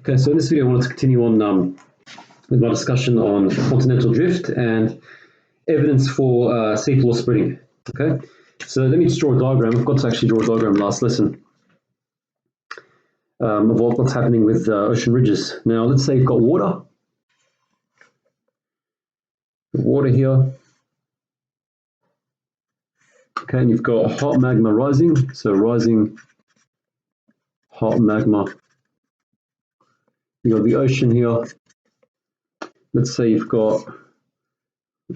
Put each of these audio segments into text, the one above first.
Okay, so in this video I wanted to continue on with my discussion on continental drift and evidence for seafloor spreading. Okay, so let me just draw a diagram. I've got to actually draw a diagram last lesson of what's happening with ocean ridges. Now let's say you've got water here. Okay, and you've got hot magma rising, so rising hot magma. You've got the ocean here. Let's say you've got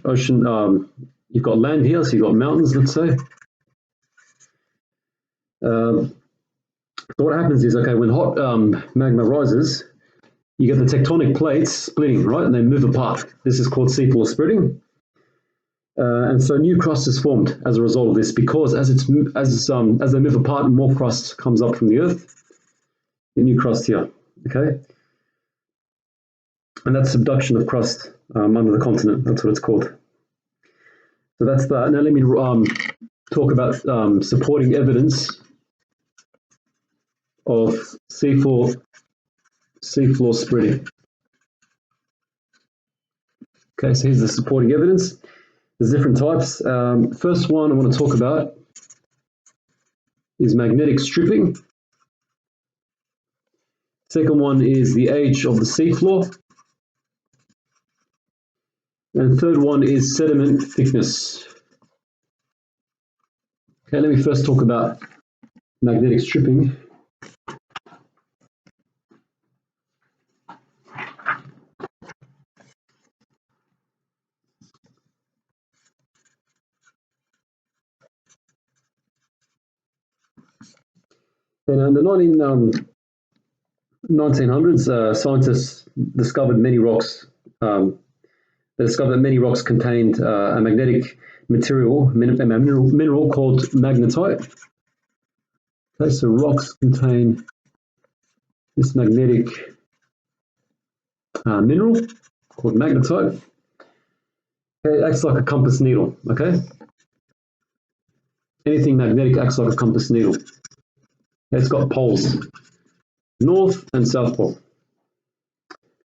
ocean, you've got land here, so you've got mountains, let's say. So what happens is, okay, when hot magma rises, you get the tectonic plates splitting, right, and they move apart. This is called seafloor spreading. And so new crust is formed as a result of this, because as they move apart, more crust comes up from the earth. The new crust here, okay, and that's subduction of crust under the continent. That's what it's called. So that's that. Now let me talk about supporting evidence of seafloor spreading. Okay, so here's the supporting evidence. There's different types. First one I want to talk about is magnetic stripping. Second one is the age of the seafloor. And the third one is sediment thickness. Okay, let me first talk about magnetic stripping. And in the 1900s, scientists discovered many rocks. They discovered that many rocks contained a magnetic mineral called magnetite. Okay, so rocks contain this magnetic mineral called magnetite. Okay, it acts like a compass needle. Okay, anything magnetic acts like a compass needle. It's got poles, north and south pole.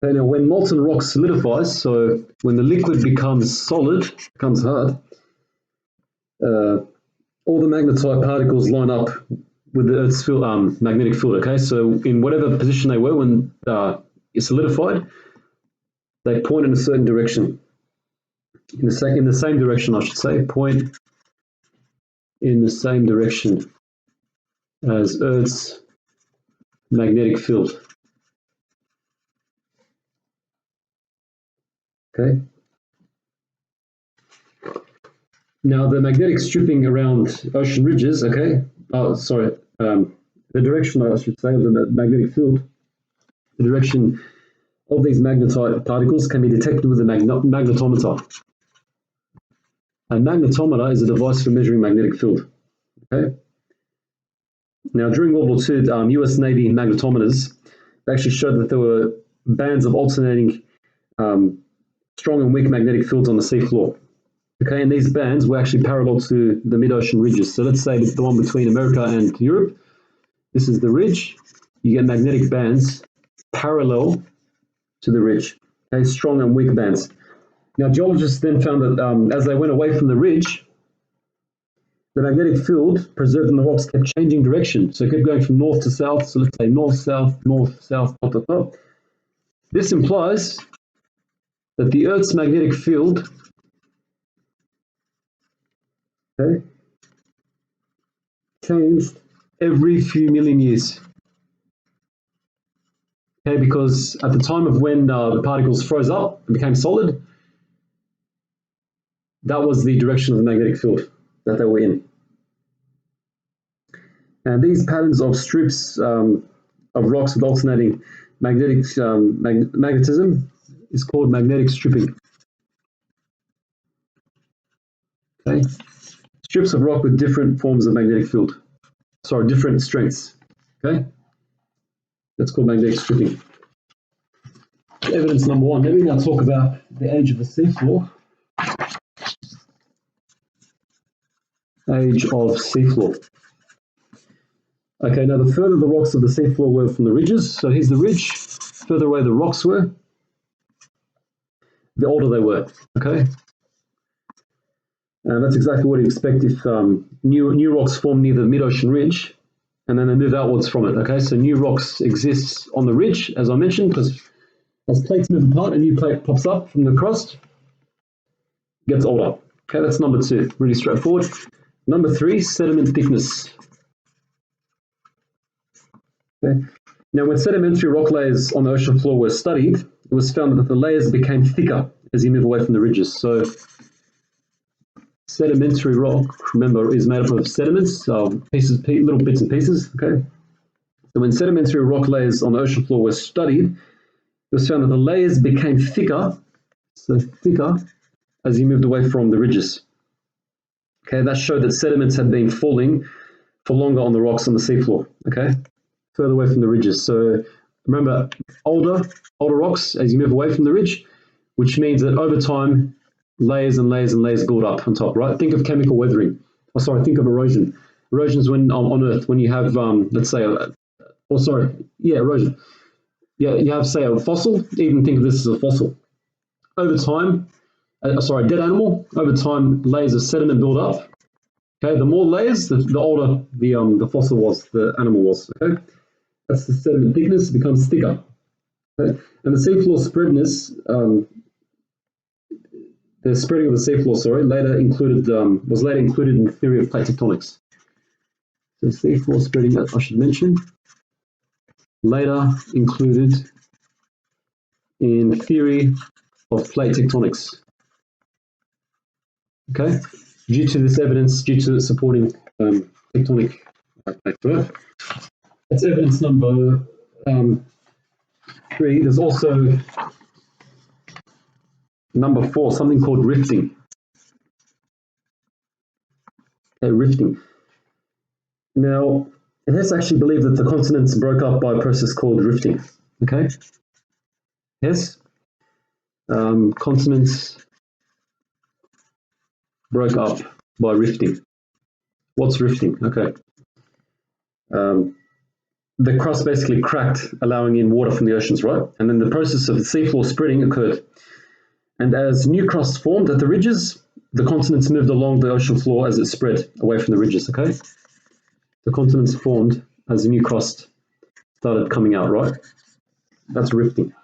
Okay, now when molten rock solidifies, so when the liquid becomes solid, becomes hard, all the magnetite particles line up with the Earth's magnetic field. Okay, so in whatever position they were when it solidified, they point in a certain direction. In the same direction, I should say, point in the same direction as Earth's magnetic field. Okay. Now the magnetic stripping around ocean ridges, okay, the direction, I should say, of the magnetic field, the direction of these magnetite particles can be detected with a magnetometer. A magnetometer is a device for measuring magnetic field. Okay. Now during World War II, US Navy magnetometers actually showed that there were bands of alternating strong and weak magnetic fields on the seafloor. Okay, and these bands were actually parallel to the mid-ocean ridges. So let's say the one between America and Europe. This is the ridge. You get magnetic bands parallel to the ridge. Okay, strong and weak bands. Now geologists then found that as they went away from the ridge, the magnetic field preserved in the rocks kept changing direction. So it kept going from north to south. So let's say north, south, top to top. This implies that the Earth's magnetic field, okay, changed every few million years. Okay, because at the time of when the particles froze up and became solid, that was the direction of the magnetic field that they were in. And these patterns of strips of rocks with alternating magnetism is called magnetic stripping. Okay, strips of rock with different forms of magnetic field. Sorry, different strengths. Okay, that's called magnetic stripping. Evidence number one. Let me now talk about the age of the seafloor. Age of seafloor. Okay, now the further the rocks of the seafloor were from the ridges, so here's the ridge, further away the rocks were, the older they were, okay? And that's exactly what you expect if new rocks form near the mid-ocean ridge, and then they move outwards from it, okay? So new rocks exist on the ridge, as I mentioned, because as plates move apart, a new plate pops up from the crust, gets older. Okay, that's number 2, really straightforward. Number 3, sediment thickness. Okay. Now, when sedimentary rock layers on the ocean floor were studied, it was found that the layers became thicker as you move away from the ridges. So sedimentary rock, remember, is made up of sediments, pieces, little bits and pieces, okay? So when sedimentary rock layers on the ocean floor were studied, it was found that the layers became thicker, so thicker, as you moved away from the ridges. Okay, that showed that sediments had been falling for longer on the rocks on the seafloor, okay? Further away from the ridges. So remember, older rocks as you move away from the ridge, which means that over time, layers and layers and layers build up on top, right? Think of chemical weathering. Think of erosion. Erosion is when on Earth, when you have, let's say, erosion. Yeah, you have, say, a fossil, even think of this as a fossil. Over time, dead animal, over time, layers of sediment build up. Okay, the more layers, the older the fossil was, the animal was, okay? That's the sediment thickness, it becomes thicker. Okay? And the seafloor spreadness, the spreading of the seafloor, was later included in the theory of plate tectonics. So seafloor spreading, I should mention, later included in theory of plate tectonics. Okay, due to this evidence, due to the supporting tectonic plate. That's evidence number 3. There's also number 4, something called rifting. Okay, rifting. Now, it is actually believed that the continents broke up by a process called rifting. Okay? Yes? Continents broke up by rifting. What's rifting? Okay. The crust basically cracked, allowing in water from the oceans, right? And then the process of the seafloor spreading occurred. And as new crust formed at the ridges, the continents moved along the ocean floor as it spread away from the ridges, okay? The continents formed as the new crust started coming out, right? That's rifting.